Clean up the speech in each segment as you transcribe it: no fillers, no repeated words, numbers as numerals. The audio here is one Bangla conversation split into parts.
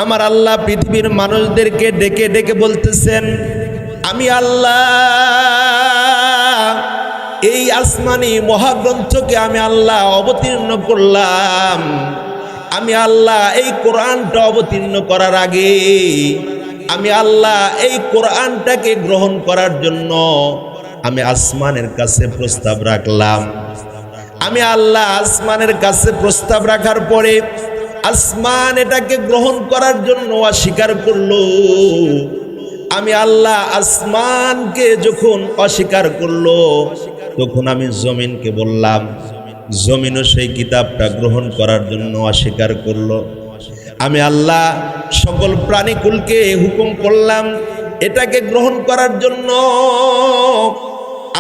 আমার আল্লাহ পৃথিবীর মানুষদেরকে ডেকে ডেকে বলতেছেন, আমি আল্লাহ এই আসমানি মহাগ্রন্থকে আমি আল্লাহ অবতীর্ণ করলাম। আমি আল্লাহ এই কোরআনটা অবতীর্ণ করার আগে আমি আল্লাহ এই কোরআনটাকে গ্রহণ করার জন্য আমি আসমানের কাছে প্রস্তাব রাখলাম। আমি আল্লাহ আসমানের কাছে প্রস্তাব রাখার পরে আসমান এটাকে গ্রহণ করার জন্য অস্বীকার করলো। আমি আল্লাহ আসমানকে যখন অস্বীকার করলো, তখন আমি জমিনকে বললাম, জমিনও সেই কিতাবটা গ্রহণ করার জন্য অস্বীকার করলো। আমি আল্লাহ সকল প্রাণীকুলকে হুকুম করলাম এটাকে গ্রহণ করার জন্য।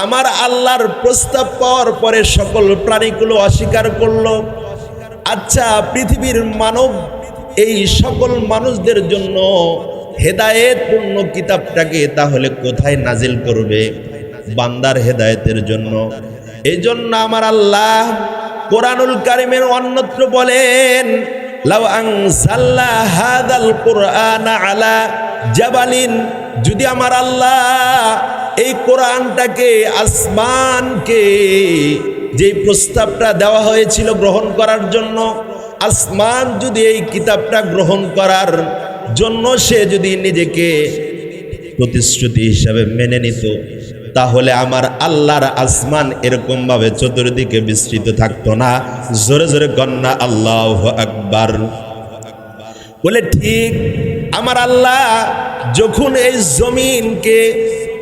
আমার আল্লাহর প্রস্তাব পাওয়ার পরে সকল প্রাণীগুলো অস্বীকার করলো। আচ্ছা, পৃথিবীর মানব এই সকল মানুষদের জন্য হেদায়েতপূর্ণ কিতাবটাকে তাহলে কোথায় নাজিল করবে? বান্দার হেদায়েতের জন্য। এই জন্য আমার আল্লাহ কোরআনুল কারীমের অন্যত্র বলেন, লাউ আনজালনা হাযাল কুরআনা আলা জাবালিন, যদি আমার আল্লাহ এই কোরআনটাকে আসমানকে যে প্রস্তাবটা দেওয়া হয়েছিল গ্রহণ করার জন্য, আসমান যদি এই কিতাবটা গ্রহণ করার জন্য সে যদি নিজেকে প্রতিশ্রুতি হিসাবে মেনে নিত, তাহলে আমার আল্লাহর আসমান এরকম ভাবে চতুর্দিকে বিস্তৃত থাকতো না। জোরে জোরে কন্যা আল্লাহু আকবার বলে। ঠিক আমার আল্লাহ যখন এই জমিনকে,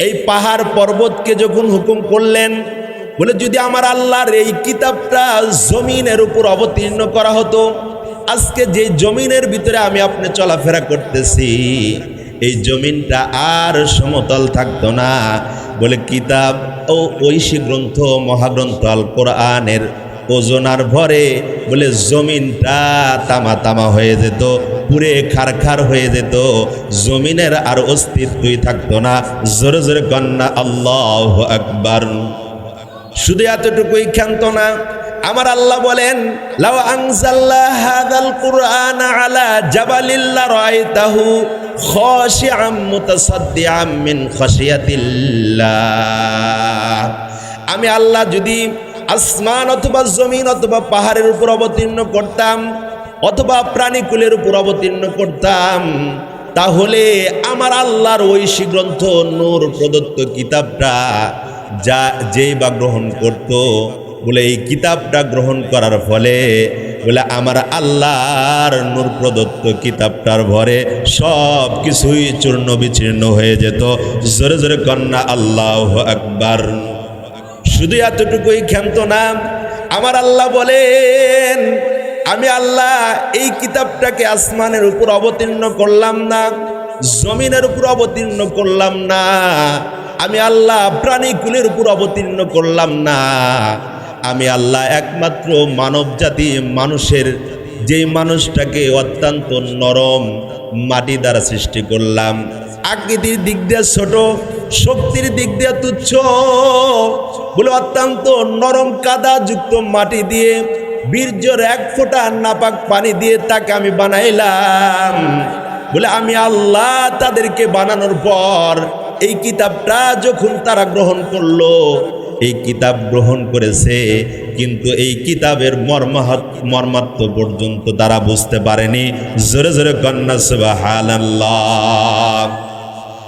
এই পাহাড় পর্বতকে যখন হুকুম করলেন, বলে যদি আমার আল্লাহর এই কিতাবটা জমিনের উপর অবতীর্ণ করা হতো, আজকে যে জমিনের ভিতরে আমি আপনি চলাফেরা করতেছি, এই জমিনটা আর সমতল থাকতো না। বলে কিতাব ও ঐশী গ্রন্থ মহাগ্রন্থ আল কোরআনের ওজনার ভরে বলে জমিনটা তামা তামা হয়ে যেত, পুরে খারখার হয়ে যেত, জমিনের আর অস্তিত্বই থাকতো না। জোরে জোরে কন্যা আল্লাহু আকবার। শুধু এতটুকুই ক্ষান্ত না, আমার আল্লাহ বলেন, লাউ আনজালনা হাযাল কুরআনা আলা জাবালিন লারাআইতাহু খাশিআম মুতাসাদ্দিআম মিন খাশিয়াতিল্লাহ। আমি আল্লাহ যদি আসমান অথবা জমিন অথবা পাহাড়ের উপর অবতীর্ণ করতাম অথবা প্রাণীকুলের উপর অবতীর্ণ করতাম, তাহলে আমার আল্লাহর ঐশী গ্রন্থ নূর প্রদত্ত কিতাবটা যা যেই বা গ্রহণ করত, বলে এই কিতাবটা গ্রহণ করার ফলে বলে আমার আল্লাহর নূর প্রদত্ত কিতাবটার ভরে সব কিছুই চূর্ণ বিচীর্ণ হয়ে যেত। জোরে জোরে কন্যা আল্লাহু আকবার। শুধু এতটুকুই ক্ষান্ত না, আমার আল্লাহ বলেন, আমি আল্লাহ এই কিতাবটাকে আসমানের উপর অবতীর্ণ করলাম না, জমিনের উপর অবতীর্ণ করলাম না, আমি আল্লাহ প্রাণীকুলের উপর অবতীর্ণ করলাম না। আমি আল্লাহ একমাত্র মানব জাতি, মানুষের যেই মানুষটাকে অত্যন্ত নরম মাটি দ্বারা সৃষ্টি করলাম, আকৃতির দিক দিয়ে ছোট, শক্তির দিক দিয়ে তুচ্ছ, বলে অত্যন্ত নরম কাদা যুক্ত মাটি দিয়ে, বীর্যর এক ফোঁটা নাপাক পানি দিয়ে তাকে আমি বানাইলাম। বলে আমি আল্লাহ তাদেরকে বানানোর পর এই কিতাবটা যখন তারা গ্রহণ করলো, এই কিতাব গ্রহণ করেছে, কিন্তু এই কিতাবের মর্মার্থ পর্যন্ত তারা বুঝতে পারেনি। জোরে জোরে কন্যা সুবহানাল্লাহ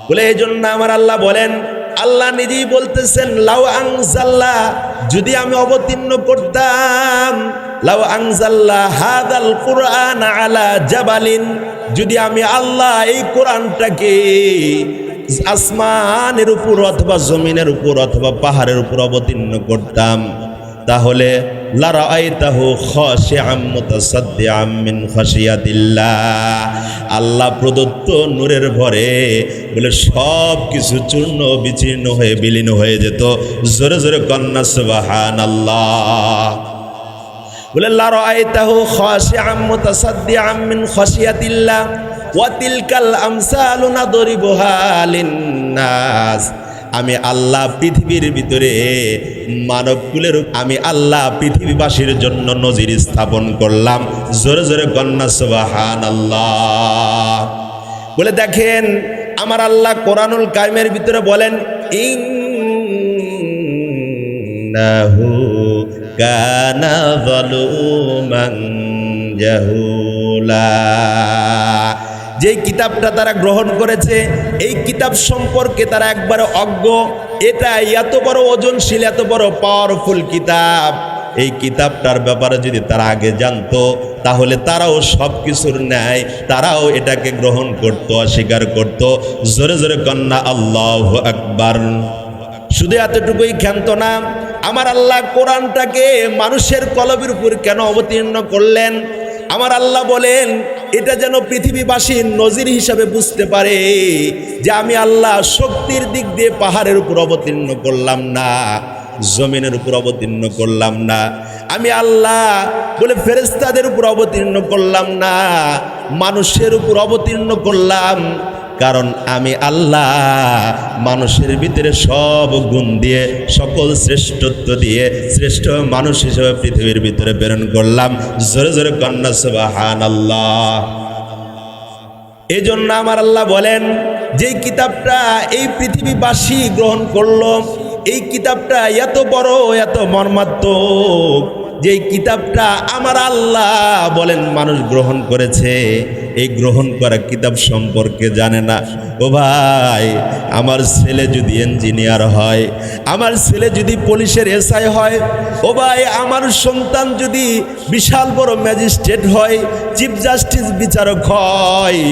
বলে। এই জন্য আমার আল্লাহ বলেন, আল্লাহ নিজেই বলতেছেন, লাউ আনজালনা, যদি আমি অবতীর্ণ করতাম, লাউ আনজালনা হাযাল কুরআনা আলা জাবালিন, যদি আমি আল্লাহ এই কোরআনটাকে আসমানের উপর অথবা জমিনের উপর অথবা পাহাড়ের উপর অবতীর্ণ করতাম, তাহলে লারাআইতাহু খাশিআম মুতাসাদ্দিআম মিন খাশিয়াতিল্লাহ, আল্লাহ প্রদত্ত নূরের ভরে বলে সব কিছু চূর্ণ বিচীর্ণ হয়ে বিলীন হয়ে যেত। জোরে জোরে কন্যা সুবহানাল্লাহ বলে। লারাআইতাহু খাশিআম মুতাসাদ্দিআম মিন খাশিয়াতিল্লাহ ওয়া তিলকাল আমসালু নাদরিবুহা লিন্নাস। আমি আল্লাহ পৃথিবীর ভিতরে মানবকুলের, আমি আল্লাহ পৃথিবীবাসীর জন্য নজির স্থাপন করলাম। জোরে জোরে কন্যা সুবহানাল্লাহ। বলে দেখেন আমার আল্লাহ কোরআনুল কারিমের ভিতরে বলেন ইন্নাহু কানা যালুমান জাহুলা। যেই কিতাবটা তারা গ্রহণ করেছে এই কিতাব সম্পর্কে তারা একবারে অজ্ঞ। এটা এত বড় ওজনশীল, এত বড় পাওয়ারফুল কিতাব, এই কিতাবটার ব্যাপারে যদি তারা আগে জানতো তাহলে তারাও সব কিছুর ন্যায় তারাও এটাকে গ্রহণ করত, অস্বীকার করত। জোরে জোরে কন্যা আল্লাহু আকবার। শুধু এতটুকুই ক্ষান্ত না, আমার আল্লাহ কোরআনটাকে মানুষের কলবের উপর কেন অবতীর্ণ করলেন? আমার আল্লাহ বলেন এটা যেন পৃথিবীবাসী নজির হিসাবে বুঝতে পারে যে আমি আল্লাহ শক্তির দিক দিয়ে পাহাড়ের উপর অবতীর্ণ করলাম না, জমিনের উপর অবতীর্ণ করলাম না, আমি আল্লাহ বলে ফেরেশতাদের উপর অবতীর্ণ করলাম না, মানুষের উপর অবতীর্ণ করলাম। কারণ আমি আল্লাহ মানুষের ভিতরে সব গুণ দিয়ে সকল শ্রেষ্ঠত্ব দিয়ে শ্রেষ্ঠ মানুষ হিসেবে পৃথিবীর ভিতরে প্রেরণ করলাম। জোরে জোরে কন্যা সুবহানাল্লাহ। এই জন্য আমার আল্লাহ বলেন যেই কিতাবটা এই পৃথিবীবাসী গ্রহণ করলো, এই কিতাবটা এত বড়, এত মর্মাত্মক, যেই কিতাবটা আমার আল্লাহ বলেন মানুষ গ্রহণ করেছে, এই গ্রহণ করা কিতাব সম্পর্কে জানে না। ও ভাই, আমার ছেলে যদি ইঞ্জিনিয়ার হয়, আমার ছেলে যদি পুলিশের এসআই হয়, ও ভাই আমার সন্তান যদি বিশাল বড় ম্যাজিস্ট্রেট হয়, চিফ জাস্টিস বিচারক হয়,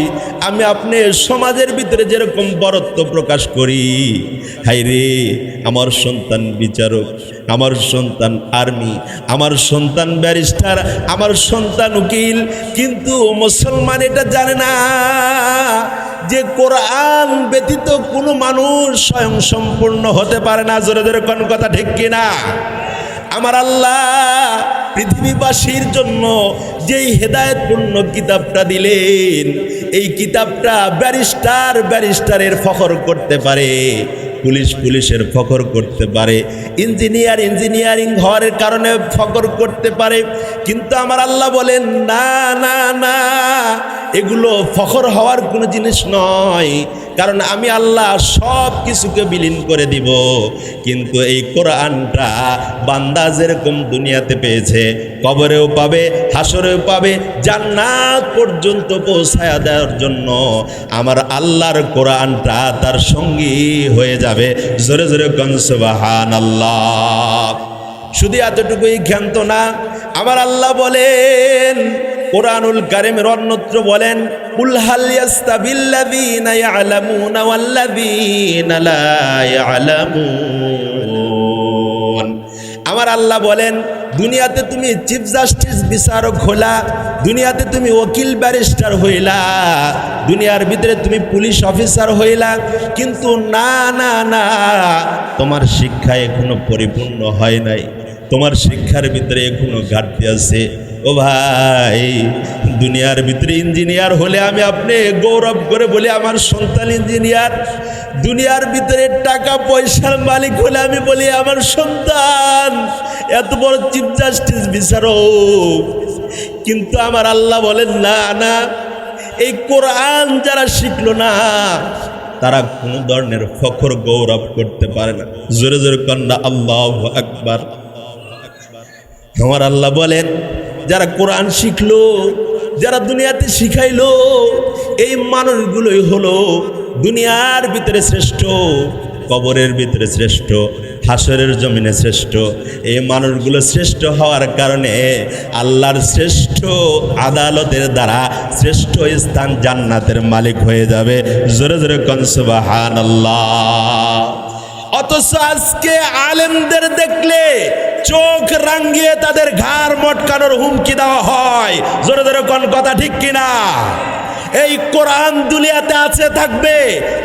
আমি আপনি সমাজের ভিতরে যেরকম বরত্ব প্রকাশ করি, হাই রে আমার সন্তান বিচারক, আমার সন্তান আর্মি, আমার সন্তান ব্যারিস্টার, আমার সন্তান উকিল, কিন্তু মুসলমান এটা জানে না যে কোরআন ব্যতীত কোনো মানুষ স্বয়ং সম্পূর্ণ হতে পারে না। জোরে জোরে কোন কথা ঠিক কিনা? আমার আল্লাহ পৃথিবীবাসীর জন্য যেই হেদায়েতপূর্ণ কিতাবটা দিলেন, এই কিতাবটা ব্যারিস্টারের ফখর করতে পারে, পুলিশের ফখর করতে পারে, ইঞ্জিনিয়ারিং হওয়ার কারণে ফখর করতে পারে। কিন্তু আমার আল্লাহ বলেন না না না, এগুলো ফখর হওয়ার কোনো জিনিস নয়, কারণ আমি আল্লাহ সব কিছুকে বিলীন করে দিব। কিন্তু এই কোরআনটা বান্দা যেরকম দুনিয়াতে পেয়েছে, কবরেও পাবে, হাসরেও পাবে, জান্নাত পর্যন্ত পৌঁছায়া দেওয়ার জন্য আমার আল্লাহর কোরআনটা তার সঙ্গী হয়ে যাবে। জোরে জোরে কোন সুবহানাল্লাহ। শুধু এতটুকুই ক্ষান্ত না, আমার আল্লাহ বলেন কোরআনুল কারীমের অন্যত্র বলেন কুল হাল ইয়াস্তাবিল্লাযীনা ইয়ালামুনা ওয়াল্লাযীনা লা ইয়ালামুন। আমার আল্লাহ বলেন দুনিয়াতে তুমি চিফ জাস্টিস বিচারক হইলা, দুনিয়াতে তুমি ওকিল ব্যারিস্টার হইলা, দুনিয়ার ভিতরে তুমি পুলিশ অফিসার হইলা, কিন্তু না না না, তোমার শিক্ষা এখনো পরিপূর্ণ হয় নাই, তোমার শিক্ষার ভিতরে এখনো ঘাটতি আছে। ও ভাই, দুনিয়ার ভিতরে ইঞ্জিনিয়ার হলে আমি আপনি গৌরব করে বলি আমার সন্তান ইঞ্জিনিয়ার, দুনিয়ার ভিতরে টাকা পয়সার মালিক হলে আমি বলি আমার সন্তান এত বড় চিফ জাস্টিস বিচারক। কিন্তু আমার আল্লাহ বলেন না না, এই কোরআন যারা শিখলো না তারা কোনো ধরনের ফখর গৌরব করতে পারে না। জোরে জোরে কন্যা আল্লাহু আকবার। আমার আল্লাহ বলেন যারা কোরআন শিখলো, যারা দুনিয়াতে শিখাইলো, এই মানুষগুলোই হলো দুনিয়ার ভিতরে শ্রেষ্ঠ, কবরের ভিতরে শ্রেষ্ঠ, হাসরের জমিনে শ্রেষ্ঠ। এই মানুষগুলো শ্রেষ্ঠ হওয়ার কারণে আল্লাহর শ্রেষ্ঠ আদালতের দ্বারা শ্রেষ্ঠ স্থান জান্নাতের মালিক হয়ে যাবে। জোরে জোরে কোন সুবহানাল্লাহ। অথচ আজকে আলেমদের দেখলে চোখ রাঙ্গিয়ে তাদের ঘাড় মটকানোর হুমকি দেওয়া হয়। জোরে জোরে কোন কথা ঠিক কিনা? এই কোরআন দুনিয়াতে আছে থাকবে,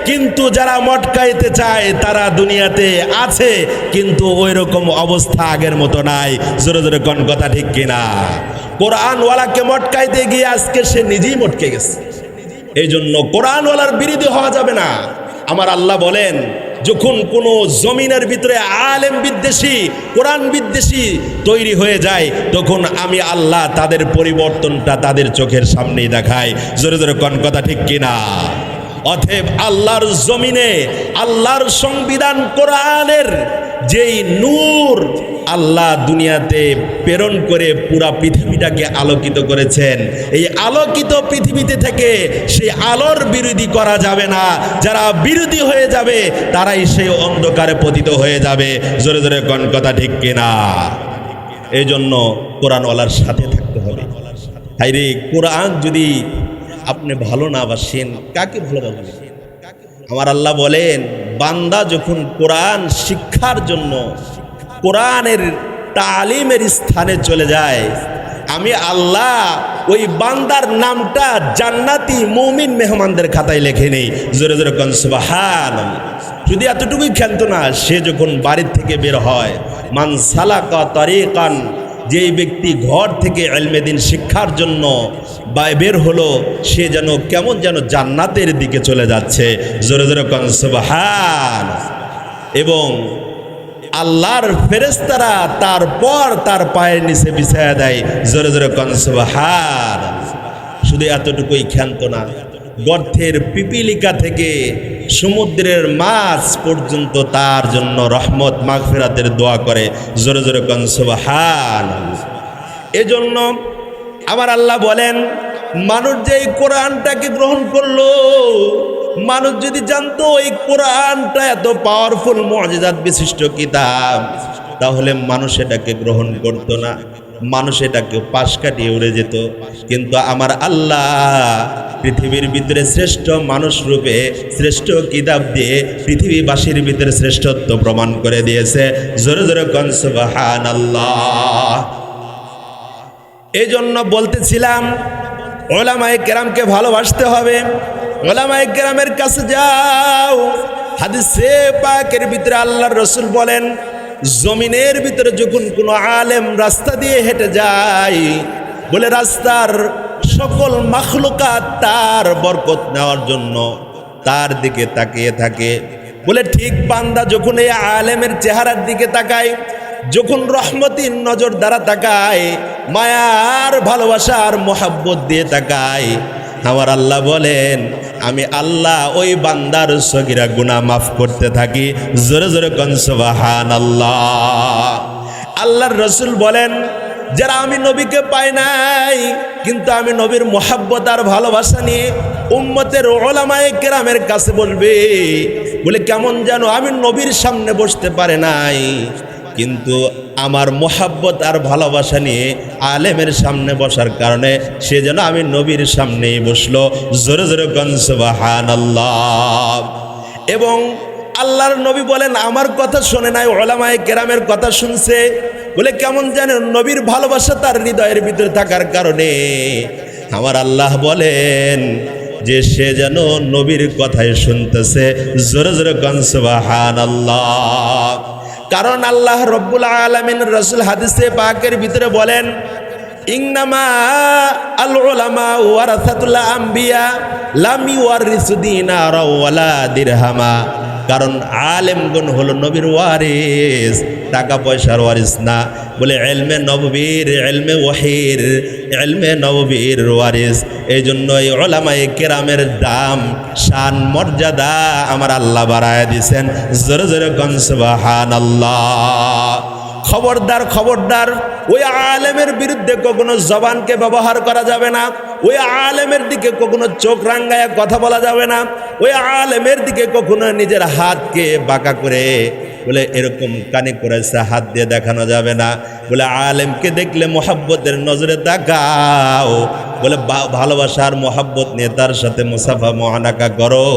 কিন্তু যারা মটকাইতে চায় তারা দুনিয়াতে আছে, কিন্তু ওই রকম অবস্থা আগের মতো নাই। জোরে জোরে কোন কথা ঠিক কিনা? কোরআনওয়ালাকে মটকাইতে গিয়ে আজকে সে নিজেই মটকে গেছে। এই জন্য কোরআনওয়ালার বিরোধী হওয়া যাবে না। আমার আল্লাহ বলেন যখন কোনো জমিনের ভিতরে আলেম বিদ্বেষী, কোরআন বিদ্বেষী তৈরি হয়ে যায়, তখন আমি আল্লাহ তাদের পরিবর্তনটা তাদের চোখের সামনেই দেখাই। জোরে জোরে কোন কথা ঠিক কিনা? অতএব আল্লাহর জমিনে আল্লাহর সংবিধান কোরআনের যেই নূর আল্লাহ দুনিয়াতে প্রেরণ করে পুরা পৃথিবীটাকে আলোকিত করেছেন, এই আলোকিত পৃথিবীতে থেকে সেই আলোর বিরোধী করা যাবে না। যারা বিরোধী হয়ে যাবে তারাই সেই অন্ধকারে পতিত হয়ে যাবে। জোরে জোরে কোন কথা ঠিক কিনা? এই জন্য কোরআনওয়ালার সাথে থাকতে হবে। হাইরে, কোরআন যদি আপনি ভালো না বাসেন, কাকে ভালোবাসবেন? আমার আল্লাহ বলেন, বান্দা যখন কোরআন শিক্ষার জন্য কোরআনের তালিমের স্থানে চলে যায়, আমি আল্লাহ ওই বান্দার নামটা জান্নাতি মুমিন মেহমানদের খাতায় লেখে নেই। জোরে জোরে কোন সুবহানাল্লাহ। শুধু এতটুকুই খেলতো না, সে যখন বাড়ির থেকে বের হয়, মান সালাকা তারিকান, যেই ব্যক্তি ঘর থেকে ইলমে দ্বীন শিক্ষার জন্য বের হলো, সে যেন কেমন যেন জান্নাতের দিকে চলে যাচ্ছে। জোরে জোরে কোন সুবহানাল্লাহ। এবং আল্লাহর ফেরেশতারা তারপর তার পায়ের নিচে বিছায়া দেয়। জোরে জোরে কোন সুবহানাল্লাহ। শুধু এতটুকুই ক্ষান্ত না, গর্তের পিপিলিকা থেকে সমুদ্রের মাছ পর্যন্ত তার জন্য রহমত মাগফিরাতের দোয়া করে। জোরে জোরে কোন সুবহানাল্লাহ। এজন্য আমার আল্লাহ বলেন, মানুষ যে এই কোরআনটাকে গ্রহণ করলো, মানুষ যদি জানতো এই কোরআনটা এত পাওয়ারফুল মুআজিজাত বিশিষ্ট কিতাব, তাহলে মানুষ এটাকে গ্রহণ করতো না, মানুষ এটাকে পাশ কাটিয়ে উড়ে যেত। কিন্তু আমার আল্লাহ পৃথিবীর ভিতরে শ্রেষ্ঠ মানুষ রূপে শ্রেষ্ঠ কিতাব দিয়ে পৃথিবীবাসীর ভিতরে শ্রেষ্ঠত্ব প্রমাণ করে দিয়েছে। জোরে জোরে কোন সুবহানাল্লাহ। এই জন্য বলতেছিলাম, উলামায়ে কেরামকে ভালোবাসতে হবে। উলামায়ে কেরামের কাছে যাও। হাদিসে পাকের ভিতরে আল্লাহর রাসূল বলেন, জমিনের ভিতরে যখন কোনো আলেম রাস্তা দিয়ে হেঁটে যায়, বলে রাস্তার সকল মাখলুকাত তার বরকত নেওয়ার জন্য তার দিকে তাকিয়ে থাকে। বলে ঠিক বান্দা যখন এই আলেমের চেহারার দিকে তাকায়, যখন রহমতির নজর দ্বারা তাকায়, মায়ার ভালোবাসার মোহাব্বত দিয়ে তাকায়, আমার আল্লাহ বলেন, আমি আল্লাহ ওই বান্দার সগীরা গুনাহ মাফ করতে থাকি। জোরে জোরে কোন সুবহানাল্লাহ। আল্লাহর রাসূল বলেন, যারা আমি নবীকে পাই নাই, কিন্তু আমি নবীর মোহাব্বত আর ভালোবাসা নিয়ে উম্মতের উলামায়ে কেরামের কাছে বলবে, বলে কেমন যেন আমি নবীর সামনে বসতে পারে নাই, কিন্তু আমার মোহাব্বত আর ভালোবাসা নিয়ে আলেমের সামনে বসার কারণে সে যেন আমি নবীর সামনেই বসলো। জোরে জোরে কোন সুবহানাল্লাহ। এবং আল্লাহর নবী বলেন, আমার কথা শোনে নাই, উলামায়ে কেরামের কথা শুনছে। বলে কেমন যেন নবীর ভালোবাসা তার হৃদয়ের ভিতরে থাকার কারণে আমার আল্লাহ বলেন যে সে যেন নবীর কথাই শুনতেছে। জোরে জোরে কোন সুবহানাল্লাহ। কারণ আল্লাহ রব্বুল আলামিন রাসূল হাদিসে পাকের ভিতরে বলেন, ইন্নামা আল উলামা ওয়ারাসাতুল আম্বিয়া লাম ইউয়ারিসু দিনারা ওয়ালা দিরহামা। কারণ আলেমগণ হলো নবীর ওয়ারিস, টাকা পয়সার ওয়ারিস না। বলে ইলমে নববীর, ইলমে ওয়াহির, ইলমে নববীর ওয়ারিস। এই জন্য এই উলামায়ে কেরামের দাম, শান, মর্যাদা আমার আল্লাহ বাড়ায় দিয়েছেন। জোরে জোরে কোন সুবহানাল্লাহ। খবরদার, খবরদার, ওই আলেমের বিরুদ্ধে কখনো জবানকে ব্যবহার করা যাবে না। ওই আলেমের দিকে কখনো চোখ রাঙ্গায়া কথা বলা যাবে না। ওই আলেমের দিকে কখনো নিজের হাতকে বাঁকা করে বলে এরকম কানে করেছে হাত দিয়ে দেখানো যাবে না। বলে আলেমকে দেখলে মোহাব্বতের নজরে তাকাও। বলে ভালোবাসার মোহাব্বত নিয়ে তার সাথে মুসাফা মুআনাকা করো।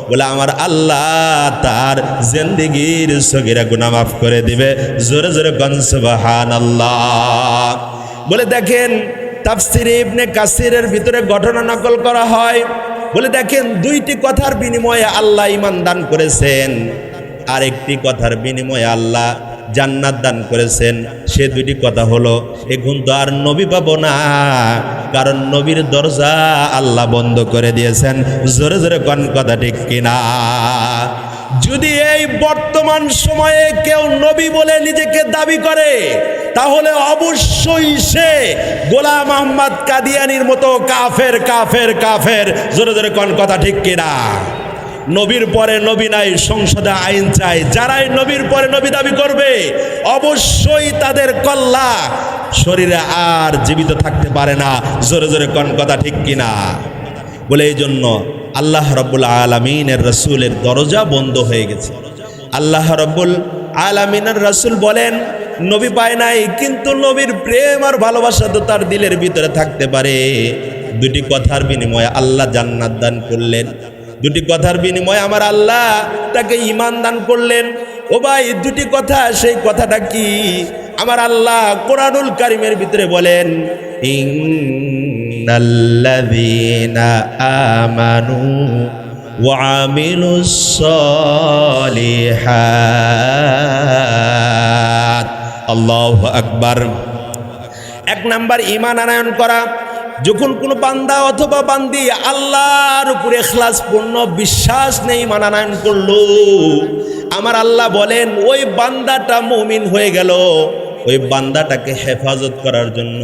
বলে আমার আল্লাহ তার জিন্দেগীর সগীরা গুনাহ মাফ করে দিবে। জোরে জোরে কোন সুবহানাল্লাহ। বলে দেখেন, তাফসিরে ইবনে কাসিরের ভিতরে ঘটনা নকল করা হয়। বলে দেখেন, দুইটি কথার বিনিময়ে আল্লাহ ঈমান দান করেছেন, আর একটি কথার বিনিময়ে আল্লাহ জান্নাত দান করেছেন। সে দুইটি কথা হলো, এখন তো আর নবী পাবো না, কারণ নবীর দরজা আল্লাহ বন্ধ করে দিয়েছেন। জোরে জোরে কোন কথা ঠিক কিনা? যদি এই বর্তমান সময়ে কেউ নবী বলে নিজেকে দাবি করে, তাহলে অবশ্যই সে গোলাম আহমদ কাদিয়ানির মতো কাফের, কাফের, কাফের। জোরে জোরে কোন কথা ঠিক কিনা? নবীর পরে নবী নাই, সংসদে আইন চাই। যারাই নবীর পরে নবী দাবি করবে অবশ্যই তাদের কল্লা শরীরে আর জীবিত থাকতে পারে না। জোরে জোরে কোন কথা ঠিক কিনা? বলে এই জন্য আল্লাহ রাব্বুল আলামিনের রাসূলের দরজা বন্ধ হয়ে গেছে। আল্লাহ রাব্বুল আলামিনের রাসূল বলেন নবী পায় নাই, কিন্তু নবীর প্রেম আর ভালোবাসা তো তার দিলের ভিতরে থাকতে পারে। দুটি কথার বিনিময়ে আল্লাহ জান্নাত দান করলেন, দুটি কথার বিনিময়ে আমার আল্লাহ তাকে ঈমান দান করলেন। ও ভাই, দুটি কথা, সেই কথাটা কি? আমার আল্লাহ কোরআনুল কারীমের ভিতরে বলেন ইন্নাল্লাযীনা আমানু ওয়া আমিলুস সালিহাত। আল্লাহু আকবার। এক নাম্বার ঈমান আনয়ন করা। যখন কোনো বান্দা অথবা বান্দি আল্লাহর উপরে ইখলাসপূর্ণ বিশ্বাস নেই ঈমান আনয়ন করলো, আমার আল্লাহ বলেন ওই বান্দাটা মুমিন হয়ে গেল। ওই বান্দাটাকে হেফাজত করার জন্য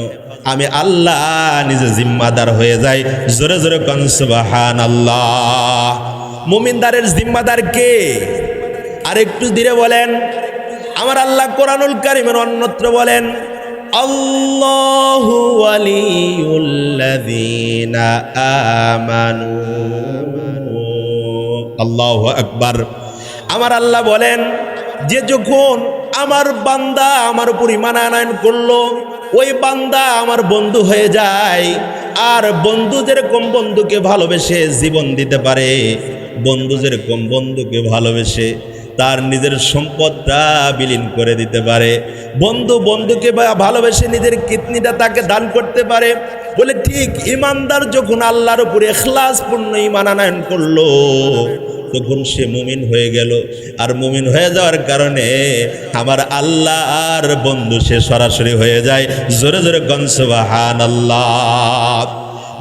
আমি আল্লাহ নিজে জিম্মাদার হয়ে যাই। জোরে জোরে কোন সুবহানাল্লাহ। মুমিনদারের জিম্মাদার কে? আরেকটু ধীরে বলেন। আমার আল্লাহ কোরআনুল কারীমের অন্যত্র বলেন আল্লাহু ওয়ালিউল্লাযীনা আমানু। আল্লাহু আকবার। আমার আল্লাহ বলেন যে যখন আমার বান্দা আমার উপর ঈমান আনয়ন করলো, ওই বান্দা আমার বন্ধু হয়ে যায়। আর বন্ধু যেরকম বন্ধুকে ভালোবেসে জীবন দিতে পারে, বন্ধু যেরকম বন্ধুকে ভালোবেসে তার নিজের সম্পদটা বিলীন করে দিতে পারে, বন্ধু বন্ধুকে ভালোবেসে নিজের কিডনিটা তাকে দান করতে পারে, বলে ঠিক ঈমানদার যখন আল্লাহর উপরে ইখলাসপূর্ণ ঈমান আনয়ন করলো তখন সে মুমিন হয়ে গেল। আর মুমিন হয়ে যাওয়ার কারণে আমার আল্লাহর বন্ধু সে সরাসরি হয়ে যায়। জোরে জোরে কোন সুবহানাল্লাহ।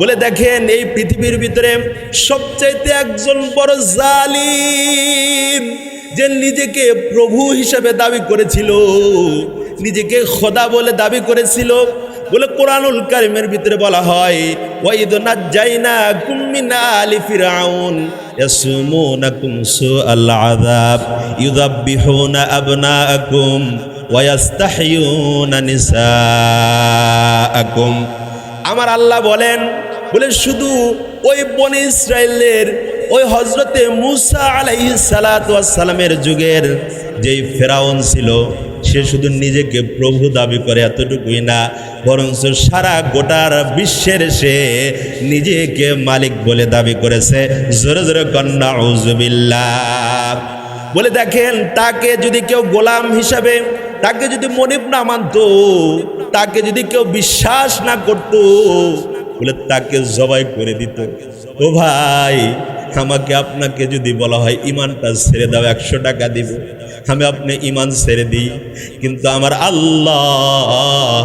বলে দেখেন এই পৃথিবীর ভিতরে সবচাইতে একজন বড় জালিম, যে নিজেকে প্রভু হিসেবে দাবি করেছিল, নিজেকে খোদা বলে দাবি করেছিল, বলে কোরআনুল কারীমের ভিতরে বলা হয় ওয়াইদ নাজ্জাইনাকুম মিন আলি ফিরআউন ইয়াসুমুনাকুম সুআল আযাব ইউযাব্বিহুনা আবনাআকুম ওয়া ইস্তাহইয়ুনা নিসাআকুম। আমার আল্লাহ বলেন, বলে শুধু ওই বনি ইসরাইলের ওই হযরতে মূসা আলাইহিস সালাতু ওয়াস সালামের যুগের যেই ফেরাউন ছিল, সে শুধু নিজেকে প্রভু দাবি করে এতটুকুই না, বরঞ্চ সারা গোটার বিশ্বের সে নিজেকে মালিক বলে দাবি করেছে। জোরে জোরে কন্না আউযুবিল্লাহ। বলে দেখেন তাকে যদি কেউ গোলাম হিসাবে, তাকে যদি মনিব না মানত, তাকে যদি কেউ বিশ্বাস না করত, বলে তাকে জবাই করে দিত। ও ভাই, আমাকে আপনাকে যদি বলা হয় ঈমানটা ছেড়ে দাও, 100 টাকা দিব, আমি আপনি ঈমান ছেড়ে দিই। কিন্তু আমার আল্লাহ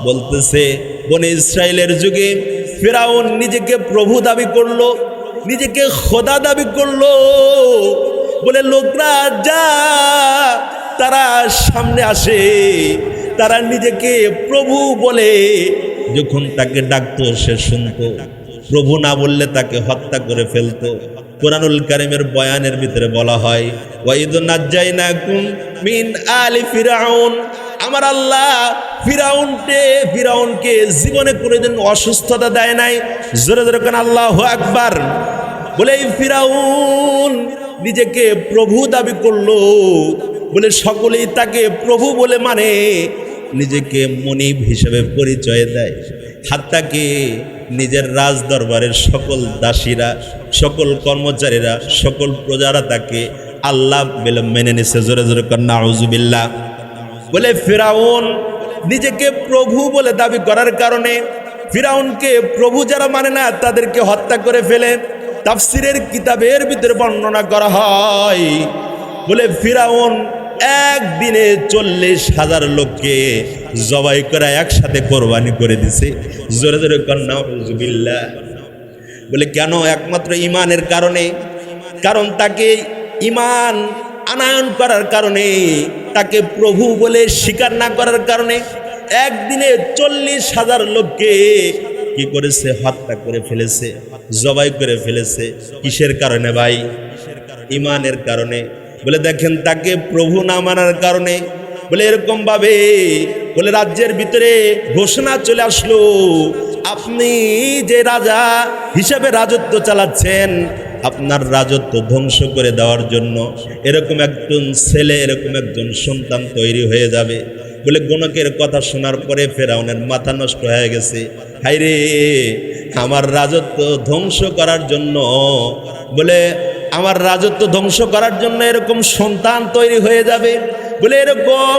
বলতেছে বনি ইসরাইলের যুগে ফিরআউন নিজেকে প্রভু দাবি করলো, নিজেকে খোদা দাবি করলো। বলে লোকরা যা তারা সামনে আসে, তারা নিজেকে প্রভু বলে যখন তাকে ডাকতো সে শুনতো, প্রভু না বললে তাকে হত্যা করে ফেলতো। কোরআনুল কারীমের বয়ানের ভিতরে বলা হয় ওয়াইদ নাজ্জাইনাকুম মিন আলি ফিরআউন। আমার আল্লাহ ফিরআউনকে জীবনে কোনোদিন অসুস্থতা দেয় নাই। জোরে জোরে কোন আল্লাহু আকবার। বলে এই ফিরআউন নিজেকে প্রভু দাবি করলো, বলে সকলেই তাকে প্রভু বলে মানে, নিজেকে মনিব হিসেবে পরিচয় দেয়। হাত্তাকে নিজের রাজ দরবারের সকল দাসীরা, সকল কর্মচারীরা, সকল প্রজারা তাকে আল্লাহ বলে মেনে নিছে। জোরে জোরে কন্না আউযুবিল্লাহ। বলে ফিরআউন নিজেকে প্রভু বলে দাবি করার কারণে ফিরআউনকে প্রভু যারা মানে না তাদেরকে হত্যা করে ফেলে। তাফসিরের কিতাবের ভিতরে বর্ণনা করা হয়, বলে ফিরআউন একদিনে 40,000 লোককে জবাই করে একসাথে কোরবানি করে দিছে। জোরে জোরে কন্না আউযুবিল্লাহ। বলে কেন? একমাত্র ঈমানের কারণে। কারণ তাকে ঈমান আনয়ন করার কারণে, তাকে প্রভু বলে স্বীকার না করার কারণে একদিনে 40,000 লোককে কি করেছে? হত্যা করে ফেলেছে, জবাই করে ফেলেছে। কিসের কারণে ভাই? ইমানের কারণে, বলে দেখেন তাকে প্রভু না মানার কারণে, বলে এরকম ভাবে বলে রাজ্যের ভিতরে ঘোষণা চলে আসলো, আপনি যে রাজা হিসাবে রাজত্ব চালাচ্ছেন, আপনার রাজত্ব ধ্বংস করে দেওয়ার জন্য এরকম একজন ছেলে, এরকম একজন সন্তান তৈরি হয়ে যাবে। বলে গণকের কথা শোনার পরে ফেরাউনের মাথা নষ্ট হয়ে গেছে। হায়রে, আমার রাজত্ব ধ্বংস করার জন্য, বলে আমার রাজত্ব ধ্বংস করার জন্য এরকম সন্তান তৈরি হয়ে যাবে। বলে এরকম,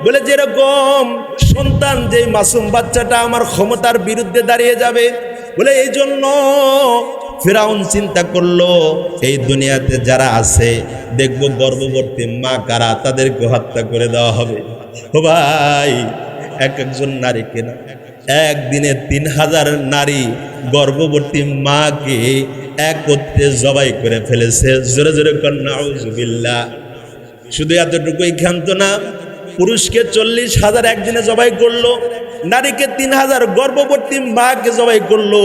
বলে যেরকম সন্তান, যে মাসুম বাচ্চাটা আমার ক্ষমতার বিরুদ্ধে দাঁড়িয়ে যাবে। বলে এই জন্য ফিরাউন চিন্তা করলো, এই দুনিয়াতে যারা আছে দেখবো গর্ভবতী মা কারা, তাদেরকে হত্যা করে দেওয়া হবে। ও ভাই, একজন নারীকে না, একদিনে 3000 নারী গর্ভবতী মাকে একত্রে জবাই করে ফেলেছে। জোরে জোরে কন্যা নাউজুবিল্লাহ। শুধু এতটুকুই ক্ষান্ত না, পুরুষকে 40,000 একদিনে জবাই করলো, নারীকে 3000 গর্ভবতী মাকে জবাই করলো।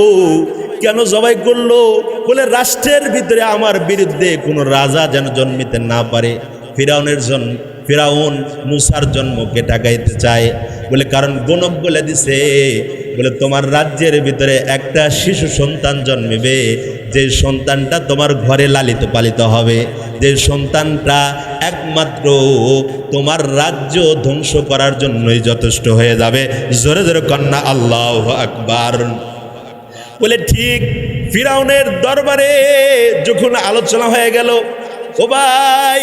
কেন জবাই করলো? বলে রাষ্ট্রের ভিতরে আমার বিরুদ্ধে কোনো রাজা যেন জন্মিতে না পারে। ফিরাউন মুসার জন্মকে ঠেকাইতে চায়। বলে কারণ গণক বলে দিছে, বলে তোমার রাজ্যের ভিতরে একটা শিশু সন্তান জন্মিবে, যে সন্তানটা তোমার ঘরে লালিত পালিত হবে, যে সন্তানটা একমাত্র তোমার রাজ্য ধ্বংস করার জন্যই যথেষ্ট হয়ে যাবে। জোরে জোরে কন্যা আল্লাহু আকবার। বলে ঠিক ফিরাউনের দরবারে যখন আলোচনা হয়ে গেল, ও ভাই,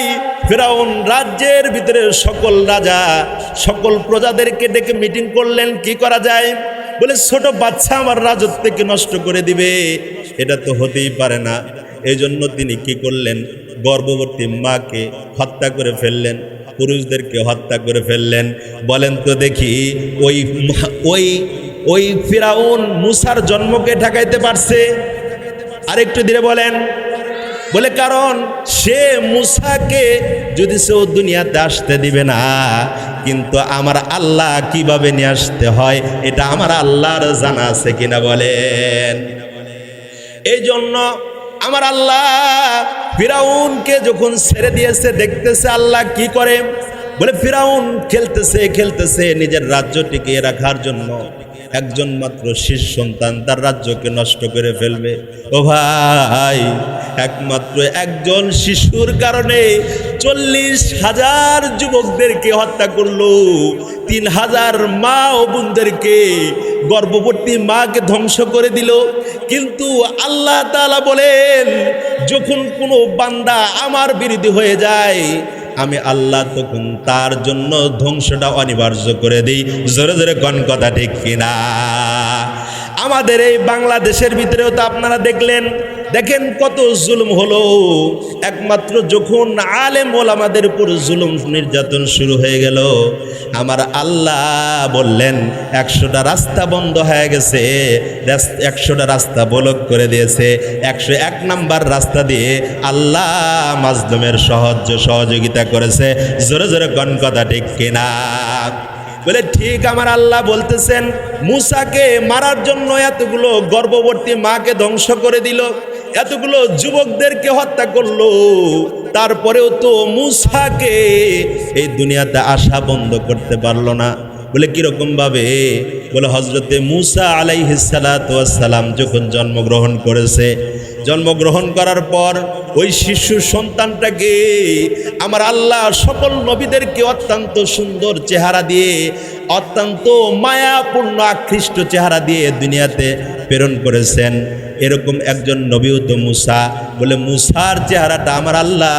ফিরাউন রাজ্যের ভিতরে সকল রাজা, সকল প্রজাদেরকে ডেকে মিটিং করলেন, কি করা যায়। বলে ছোট বাচ্চা আমার রাজত্বকে নষ্ট করে দিবে, এটা তো হতেই পারে না। এই জন্য তিনি কি করলেন, গর্ভবতী মাকে হত্যা করে ফেললেন, পুরুষদেরকে হত্যা করে ফেললেন। বলেন তো দেখি, ওই ফিরাউন মুসার জন্মকে ঠেকাইতে পারছে? আরেকটু ধীরে বলেন। বলে কারণ সে মুসাকে যদি সে দুনিয়াতে আসতে দিবে না, কিন্তু আমার আল্লাহ কিভাবে নিয়ে আসতে হয় এটা আমার আল্লাহর জানা আছে কিনা বলেন। এই জন্য আমার আল্লাহ ফিরাউনকে যখন ছেড়ে দিয়েছে, দেখতেছে আল্লাহ কি করে। বলে ফিরাউন খেলতেছে নিজের রাজ্য টিকিয়ে রাখার জন্য, একজন মাত্র শিশু সন্তান তার রাজ্যকে নষ্ট করে ফেলবে। ও ভাই, একমাত্র একজন শিশুর কারণে 40,000 যুবকদেরকে হত্যা করলো, 3000 মা ও বোনদেরকে, গর্ভবতী মাকে ধ্বংস করে দিল। কিন্তু আল্লাহ তাআলা বলেন, যখন কোনো বান্দা আমার বিরোধী হয়ে যায়, আমি আল্লাহ তখন তার জন্য ধ্বংসটা অনিবার্য করে দিই। জোরে জোরে কোন কথা ঠিক কিনা? আমাদের এই বাংলাদেশের ভিতরেও তো আপনারা দেখেন কত জুলুম হলো। একমাত্র যখন আলেম ওলামাদের উপর জুলুম নির্যাতন শুরু হয়ে গেল, আমার আল্লাহ বললেন 100টা রাস্তা বন্ধ হয়ে গেছে, 100টা রাস্তা ব্লক করে দিয়েছে। 101 নাম্বার রাস্তা দিয়ে আল্লাহ মাজলুমের সহযোগিতা করেছে। জোরে জোরে কোন কথা ঠিক কিনা? বলে ঠিক আমার আল্লাহ বলতেছেন, মুসাকে মারার জন্য এতগুলো গর্ভবতী মাকে ধ্বংস করে দিল, এতগুলো যুবকদেরকে হত্যা করলো, তারপরেও তো মুসাকে এই দুনিয়াতে আসা বন্ধ করতে পারলো না। বলে কিরকম ভাবে? বলে হযরতে মুসা আলাইহিস সালাতু ওয়াস সালাম যখন জন্মগ্রহণ করেছে, জন্মগ্রহণ করার পর ওই শিশু সন্তানটাকে আমার আল্লাহ সকল নবীদেরকে অত্যন্ত সুন্দর চেহারা দিয়ে, অত্যন্ত মায়াপূর্ণ আকৃষ্ট চেহারা দিয়ে দুনিয়াতে প্রেরণ করেছেন। এরকম একজন নবীও তো মুসা। বলে মুসার চেহারাটা আমার আল্লাহ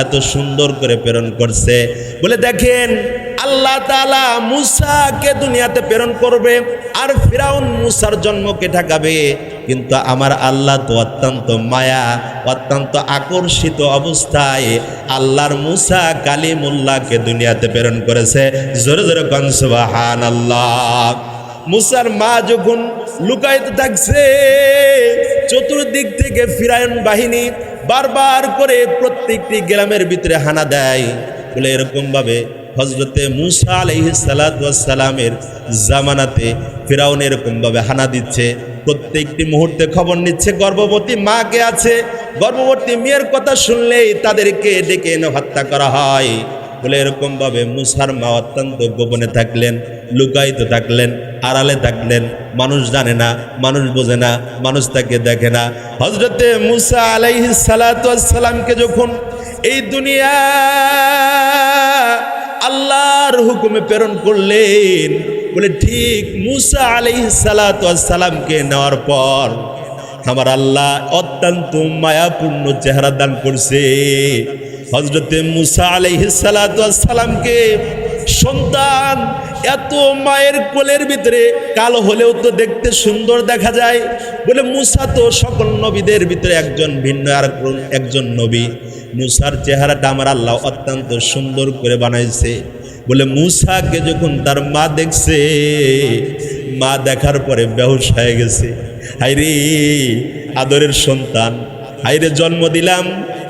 এত সুন্দর করে প্রেরণ করছে। বলে দেখেন, আল্লাহ তাআলা মুসাকে দুনিয়াতে প্রেরণ করবে, আর ফিরাউন মুসার জন্মকে ঠেকাবে। কিন্তু আমার আল্লাহ তো অত্যন্ত মায়া, অত্যন্ত আকর্ষিত অবস্থায় আল্লাহর মুসা কালিমুল্লাহকে দুনিয়াতে প্রেরণ করেছে। জোরে জোরে কোন সুবহানাল্লাহ। মুসার মা যখন লুকাইতে থাকছে, চতুর্দিক থেকে ফিরাউন বাহিনী বারবার করে প্রত্যেকটি গ্রামের ভিতরে হানা দেয়। বলে এরকম ভাবে হযরতে মুসা আলাইহিস সালাতু ওয়াস সালামের জামানাতে ফিরাউন এরকম ভাবে হানা দিচ্ছে, প্রত্যেকটি মুহূর্তে খবর নিচ্ছে গর্ভবতী মা কে আছে, গর্ভবতী মেয়ের কথা শুনলেই তাদেরকে ডেকে এনে হত্যা করা হয়। বলে এরকম ভাবে মুসার মা অত্যন্ত গোপনে থাকলেন, লুকায়িত থাকলেন, আড়ালে থাকলেন, মানুষ জানে না, মানুষ বোঝে না, মানুষ তাকে দেখে না। হযরতে মুসা আলাইহিস সালাতু ওয়াস সালামকে যখন এই দুনিয়া আল্লাহর হুকুমে প্রেরণ করলেন, বলে ঠিক মুসা আলাইহিস সালাতু ওয়াস সালামকে নেওয়ার পর আমার আল্লাহ অত্যন্ত মায়াপূর্ণ চেহারা দান করছে। হযরতে মুসা আলাইহিস সালাতু ওয়াস সালামকে সন্তান এত মায়ের কোলের ভিতরে কালো হলেও তো দেখতে সুন্দর দেখা যায়। বলে মুসা তো সকল নবীদের ভিতরে একজন ভিন্ন আর একজন নবী। মুসার চেহারাটা আমার আল্লাহ অত্যন্ত সুন্দর করে বানাইছে। বলে মুসাকে যখন তার মা দেখছে, মা দেখার পরে বেহুশ হয়ে গেছে। হায়রে আদরের সন্তান, হায়রে জন্ম দিলাম,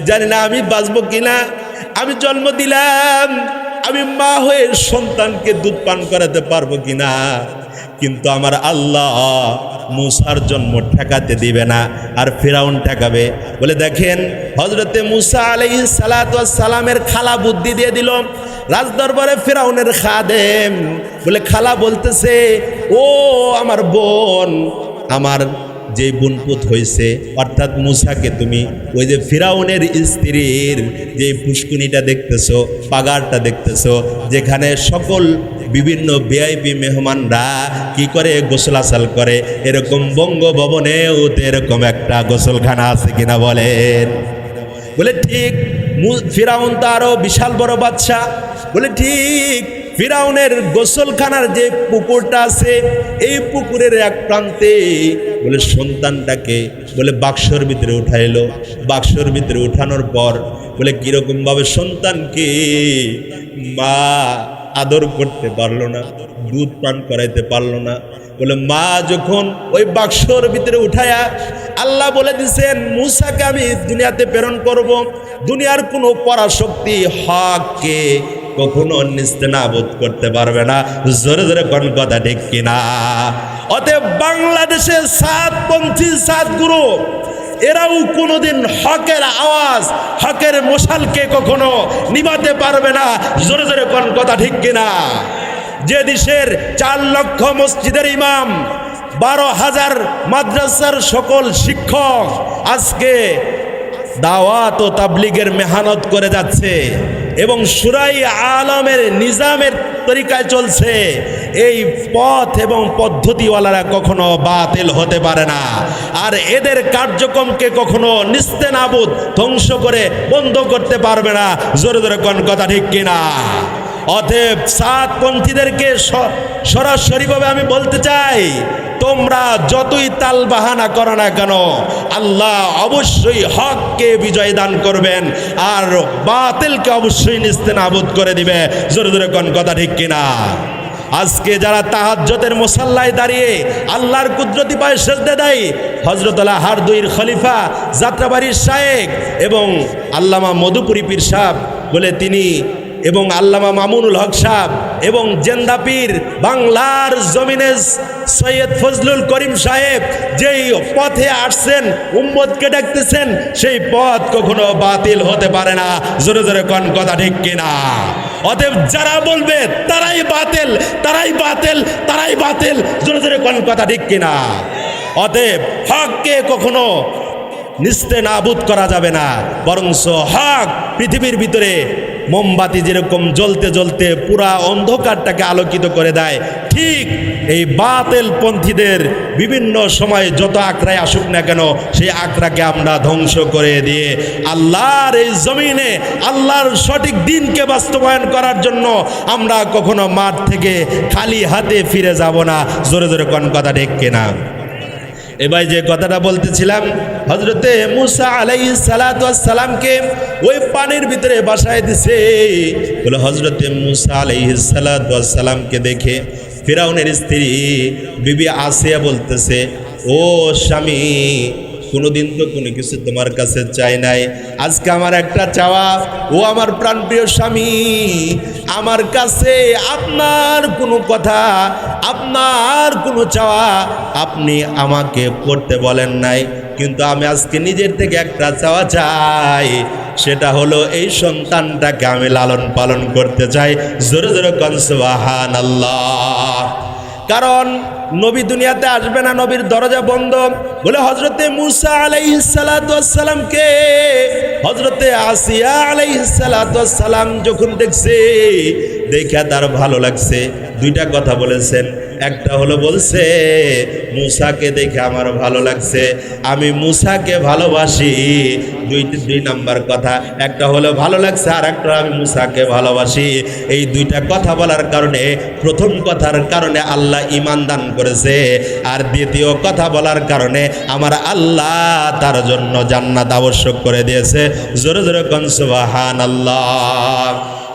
জানি না আমি বাঁচবো কিনা। আমি জন্ম দিলাম, আমি মা হয়ে সন্তানকে দুধ পান করাতে পারবো কিনা। কিন্তু আমার আল্লাহ মুসার জন্ম ঠেকাতে দিবে না, আর ফিরাউন ঠেকাবে। বলে দেখেন হযরতে মুসা আলাইহিস সালাতু ওয়াস সালামের খালা বুদ্ধি দিয়ে দিল। রাজদরবারে ফিরাউনের খাদেম বলে খালা বলতেছে, ও আমার বোন, আমার যে বোনপুত হয়েছে, অর্থাৎ মুসাকে তুমি ওই যে ফিরাউনের স্ত্রীর যে পুষ্কুনিটা দেখতেছো, পাগারটা দেখতেছো, যেখানে সকল বিভিন্ন ভিআইপি মেহমানরা কি করে গোসল আসাল করে, এরকম বঙ্গভবনেও তো এরকম একটা গোসলখানা আছে কিনা বলেন। বলে ঠিক ফিরাউন তো আরো বিশাল বড় বাদশা। বলে ঠিক ফিরাউনের গোসলখানার যে পুকুরটা আছে, এই পুকুরের এক প্রান্তে বলে সন্তানটাকে বলে বাক্সর ভিতরে উঠাইলো। বাক্সর ভিতরে উঠানোর পর বলে কিরকম ভাবে সন্তানকে মা আদর করতে পারলো না, দুধ পান করাইতে পারলো না। বলে মা যখন ওই বাক্সর ভিতরে উঠায়া আল্লাহ বলে দিছেন মুসাকে আমি দুনিয়াতে প্রেরণ করব, দুনিয়ার কোনো পরাশক্তি হককে কখনো নিস্তেনাবুদ করতে পারবে না। জোরে জোরে কোন কথা ঠিক কিনা? অতএব বাংলাদেশের সাতপন্থী সাত গুরু এরাও কোনোদিন হকের আওয়াজ, হকের মশালকে কখনো নিভাতে পারবে না। জোরে জোরে কোন কথা ঠিক কিনা? যে দেশের 4 লক্ষ মসজিদের ইমাম, 12,000 মাদ্রাসার সকল শিক্ষক আজকে দাওয়াত ও তাবলীগের মেহনত করে যাচ্ছে এবং শুরাই আলমের নিজামের তরিকায় চলছে, এই পথ এবং পদ্ধতিওয়ালারা কখনো বাতিল হতে পারে না। আর এদের কার্যক্রমকে কখনো নিস্তেনাবুদ ধ্বংস করে বন্ধ করতে পারবে না। জোরে জোরে কোন কথা ঠিক কিনা? অতএব সাতপন্থীদেরকে সরাসরিভাবে আমি বলতে চাই, তোমরা যতই তাল বাহানা করো না কেন, আল্লাহ অবশ্যই হককে বিজয় দান করবেন আর বাতিলকে অবশ্যই নিস্তেনাবুদ করে দিবে। জোরে জোরে কোন কথা ঠিক কিনা? আজকে যারা তাহাজ্জুদের মুসাল্লায় দাঁড়িয়ে আল্লাহর কুদরতি পায়ে সেজদা দেয়, হযরত হারদুইর খলিফা, যাত্রাবাড়ির শায়েখ এবং আল্লামা মধুপুরী পীর সাহেব বলে তিনি, এবং আল্লামা মামুনুল হক সাহেব এবং জেন্দাপীর বাংলার জমিনে সৈয়দ ফজলুল করিম সাহেব যেই পথে আসছেন, উম্মতকে ডাকতেছেন, সেই পথ কখনো বাতিল হতে পারে না। জোরে জোরে কোন কথা ঠিক কিনা? অতএব যারা বলবে তারাই বাতিল, তারাই বাতিল, তারাই বাতিল, জোরে জোরে কোন কথা ঠিক কিনা? অতএব হককে কখনো নিস্তেনাবুদ করা যাবে না, বরঞ্চ হক পৃথিবীর ভিতরে মোমবাতি যেরকম জ্বলতে জ্বলতে পুরা অন্ধকারটাকে আলোকিত করে দেয়, ঠিক এই বাতিল পন্থীদের বিভিন্ন সময় যত আখড়ায় আসুক না কেন, সেই আখড়াকে আমরা ধ্বংস করে দিয়ে আল্লাহর এই জমিনে আল্লাহর সঠিক দিনকে বাস্তবায়ন করার জন্য আমরা কখনো মাঠ থেকে খালি হাতে ফিরে যাব না। জোরে জোরে কোন কথা ঠিক কিনা? এবার যে কথাটা বলতেছিলাম, হযরতে মুসা আলাইহিস সালাতু ওয়াস সালামকে ওই পানির ভিতরে বাসায় দিছে। বলে হযরতে মুসা আলাইহিস সালাতু ওয়াস সালামকে দেখে ফিরাউনের স্ত্রী বিবি আসিয়া বলতেছে, ও স্বামী, কোনোদিন তো কোনো কিছু তোমার কাছে চাই নাই, আজকে আমার একটা চাওয়া। ও আমার প্রাণপ্রিয় স্বামী, আমার কাছে আপনার কোনো কথা, আপনার কোনো চাওয়া আপনি আমাকে করতে বলেন নাই। কিন্তু আমি আজকে নিজের থেকে একটা চাওয়া চাই, সেটা হলো এই সন্তানটাকে আমি লালন পালন করতে চাই। জোরে জোরে কোন সুবহানাল্লাহ। কারণ নবী দুনিয়াতে আসবে না, নবীর দরজা বন্ধ। বলে হযরতে মূসা আলাইহিস সালাতু ওয়াস সালামকে হযরতে আসিয়া আলাইহিস সালাতু ওয়াস সালাম যখন দেখছে, দেখা তার ভালো লাগছে। দুইটা কথা বলেছেন, একটা হলো বলছে মূসাকে দেখে আমার ভালো লাগছে, আমি মূসাকে ভালোবাসি। দুই নাম্বার কথা, একটা হলো ভালো লাগছে, আর একটা আমি মূসাকে ভালোবাসি। এই দুইটা কথা বলার কারণে, প্রথম কথার কারণে আল্লাহ ঈমান দান করেছে, আর দ্বিতীয় কথা বলার কারণে আমার আল্লাহ তার জন্য জান্নাত আবশ্যক করে দিয়েছে। জোরে জোরে কোন সুবহানাল্লাহ।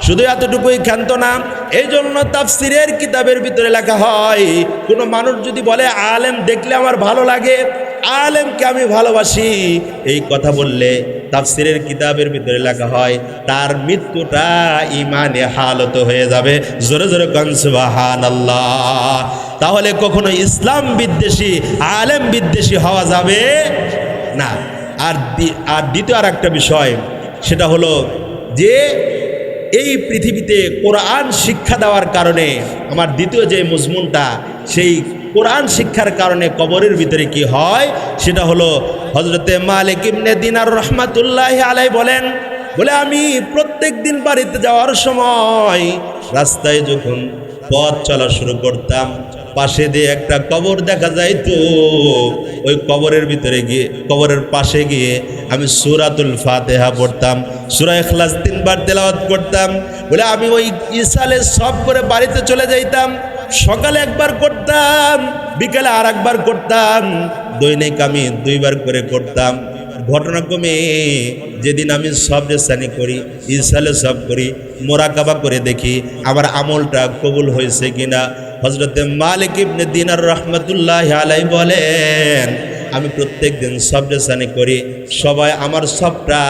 শুধু এতটুকুই ক্ষান্ত না, এই জন্য তাফসিরের কিতাবের ভিতরে লেখা হয়, কোনো মানুষ যদি বলে আলেম দেখলে আমার ভালো লাগে, আলেমকে আমি ভালোবাসি, এই কথা বললে তাফসিরের কিতাবের ভিতরে লেখা হয় তার মৃত্যুটা ইমানে হালত হয়ে যাবে। জোরে জোরে কোন সুবহানাল্লাহ। তাহলে কখনো ইসলাম বিদ্বেষী, আলেম বিদ্বেষী হওয়া যাবে না। আর দ্বিতীয় আর একটা বিষয়, সেটা হলো যে এই পৃথিবীতে কোরআন শিক্ষা দেওয়ার কারণে, আমার দ্বিতীয় যে মজমুনটা, সেই কোরআন শিক্ষার কারণে কবরের ভিতরে কি হয়, সেটা হলো হযরতে মালিক ইবনে দিনার রহমাতুল্লাহি আলাইহি বলেন, বলে আমি প্রত্যেক দিন বাড়িতে যাওয়ার সময় রাস্তায় যখন পথ চলা শুরু করতাম, পাশে দিয়ে একটা কবর দেখা যাইতো। ওই কবরের ভিতরে গিয়ে, কবরের পাশে গিয়ে আমি সূরাতুল ফাতিহা পড়তাম, সূরা ইখলাস 3 বার তেলাওয়াত করতাম। বলে আমি ওই ইসালে সব করে বাড়িতে চলে যাইতাম। সকালে একবার করতাম, বিকেলে আর একবার করতাম, দৈনিক আমি 2 বার করে করতাম। ঘটনাক্রমে যেদিন আমি সব রেসানি করি, ইসালে সব করি, মোরাকাবা করে দেখি আমার আমলটা কবুল হয়েছে কিনা। হযরতে মালিক ইবনে দিনার রহমাতুল্লাহি আলাইহি বলেন, আমি প্রত্যেক দিন সব রেসানি করি, সবাই আমার সবটা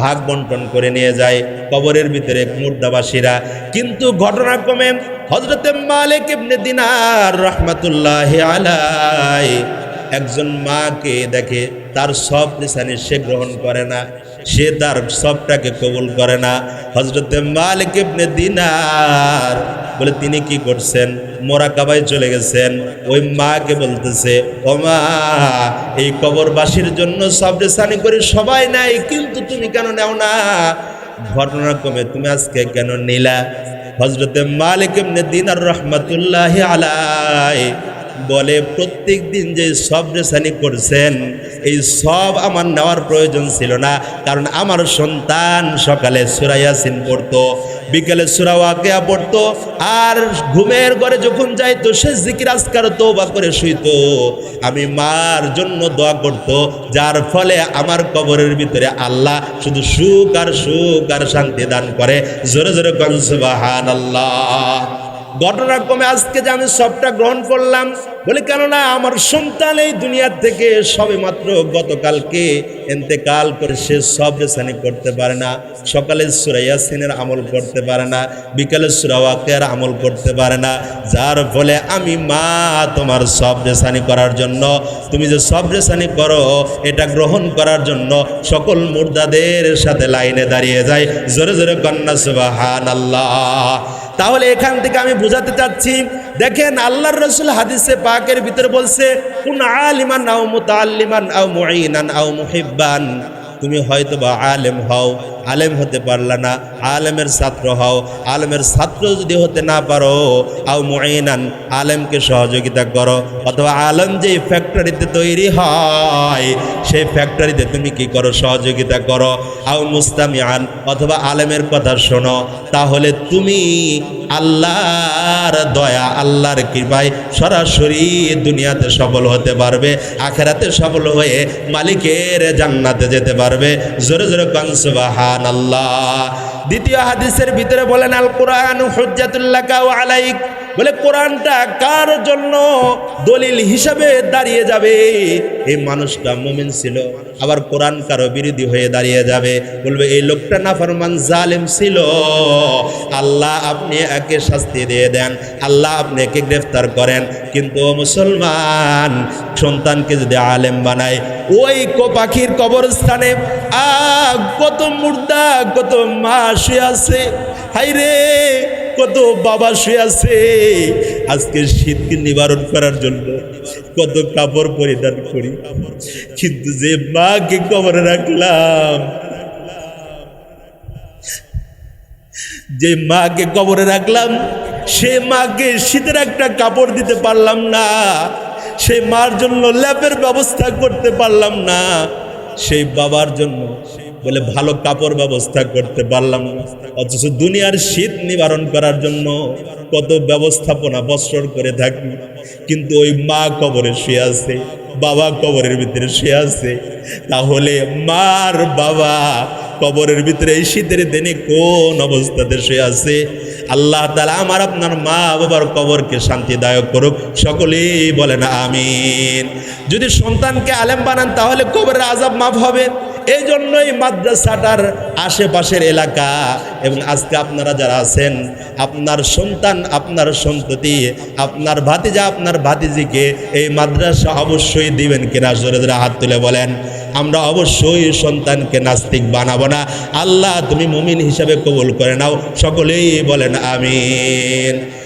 ভাগ বন্টন করে নিয়ে যায় কবরের ভিতরে মুর্দাবাসীরা। কিন্তু ঘটনাক্রমে হযরতে মালিক ইবনে দিনার রহমাতুল্লাহি আলাইহি একজন মাকে দেখে, তার সব রেসানি সে গ্রহণ করে না, সে তার সবটাকে কবুল করে না। হযরতে মালিক ইবনে দিনার বলে তিনি কি করছেন, মোরাকাবায় চলে গেছেন। ওই মাকে বলতেছে, ও মা, এই কবরবাসীর জন্য সব রেসানি করে সবাই নাই, কিন্তু তুমি কেন নেও না? ঘটনাক্রমে তুমি আজকে কেন নিলা? হযরতে মালিক ইবনে দিনার রহমাতুল্লাহি আলাইহি বলে, প্রত্যেক দিন যে সব রেসানি করছেন, এই সব আমার নেওয়ার প্রয়োজন ছিল না, কারণ আমার সন্তান সকালে সূরা ইয়াসিন পড়তো, বিকেলে সূরা ওয়াকিয়া পড়তো, আর ঘুমের ঘরে যখন যাইতো সে জিকির আজকার তওবা করে শুইতো। আমি মার জন্য দোয়া করতো, যার ফলে আমার কবরের ভিতরে আল্লাহ শুধু সুখ আর শান্তি দান করে। জোরে জোরে কোন সুবহানাল্লাহ। ঘটনাক্রমে আজকে যে আমি সবটা গ্রহণ করলাম, বলে কেননা আমার সন্তান এই দুনিয়ার থেকে সবে মাত্র গতকালকে ইন্তেকাল করে, সে সব রেসানি করতে পারে না, সকালে সূরা ইয়াসিনের আমল করতে পারে না, বিকালে সূরা ওয়াকিয়ার আমল করতে পারে না। যার ফলে আমি মা তোমার সব রেসানি করার জন্য, তুমি যে সব রেসানি করো এটা গ্রহণ করার জন্য সকল মুর্দাদের সাথে লাইনে দাঁড়িয়ে যায়। জোরে জোরে কন্যা সুবহানাল্লাহ। তাহলে এখান থেকে আমি বোঝাতে চাচ্ছি, দেখেন আল্লাহর রাসূল হাদিসে পাকের ভিতরে বলছে, কুন আলিমান আও মুতাআল্লিমান আও মুঈনান আও মুহিব্বান। তুমি হয়তো বা আলেম হও, আলেম হতে পারলা না, আলেমের ছাত্র হও, আলেমের ছাত্র যদি হতে না পারো, আও মুঈনান, আলেমকে সহযোগিতা করো, অথবা আলেম যে ফ্যাক্টরিতে তৈরি হয় সেই ফ্যাক্টরিতে তুমি কি করো, সহযোগিতা করো, আও মুস্তামিআন, অথবা আলেমের কথা শোনো। তাহলে তুমি আল্লাহর দয়া, আল্লাহর কৃপায় সরাসরি দুনিয়াতে সফল হতে পারবে, আখিরাতে সফল হয়ে মালিকের জান্নাতে যেতে পারবে। জোরে জোরে কোন সুবহানাল্লাহ। দ্বিতীয় হাদিসের ভিতরে বলেন, আল কোরআন হুজ্জাতুল লাকা ওয়া আলাইক। বলে কোরআনটা কার জন্য দলিল হিসাবে দাঁড়িয়ে যাবে, এই মানুষটা মুমিন ছিল, আবার কোরআন কারো বিরোধী হয়ে দাঁড়িয়ে যাবে, বলবে এই লোকটা নাফরমান জালেম ছিল, আল্লাহ আপনি একে শাস্তি দিয়ে দেন, আল্লাহ আপনি একে গ্রেফতার করেন। কিন্তু মুসলমান সন্তানকে যদি আলেম বানায়, ওই পাখির কবরস্থানে কত মুর্দা, কত মা শুয়ে আছে, হাইরে কত বাবা শুয়ে আছে। আজকে শীতকে নিবারণ করার জন্য কত কাপড় পরিধান করি, কিন্তু যে মাকে কবরে রাখলাম, যে মাকে কবরে রাখলাম, সে মাকে শীতের একটা কাপড় দিতে পারলাম না, সেই মার জন্য ল্যাপের ব্যবস্থা করতে পারলাম না, সেই বাবার জন্য বলে ভালো কাপড় ব্যবস্থা করতে পারলাম না। অথচ দুনিয়ার শীত নিবারণ করার জন্য কত ব্যবস্থাপনা বৎসর করে থাকি, কিন্তু ওই মা কবরে শুয়ে আছে, বাবা কবরের ভিতরে শুয়ে আছে। তাহলে মার বাবা কবরের ভিতরে এই শীতের দিনে কোন অবস্থাতে শুয়ে আছে? আল্লাহ তাআলা আমার আপনার মা বাবার কবরকে শান্তিদায়ক করুক, সকলেই বলেন আমিন। যদি সন্তানকে আলেম বানান তাহলে কবরের আযাব মাফ হবে। এই জন্যই মাদ্রাসাটার আশেপাশের এলাকা এবং আজকে আপনারা যারা আছেন, আপনার সন্তান, আপনার সন্ততি, আপনার ভাতিজা, আপনার ভাতিজিকে এই মাদ্রাসা অবশ্যই দিবেন কিনা? জোরে জোরে হাত তুলে বলেন। আমরা অবশ্যই সন্তানকে নাস্তিক বানাবো না। আল্লাহ তুমি মুমিন হিসাবে কবুল করে নাও, সকলেই বলেন আমিন।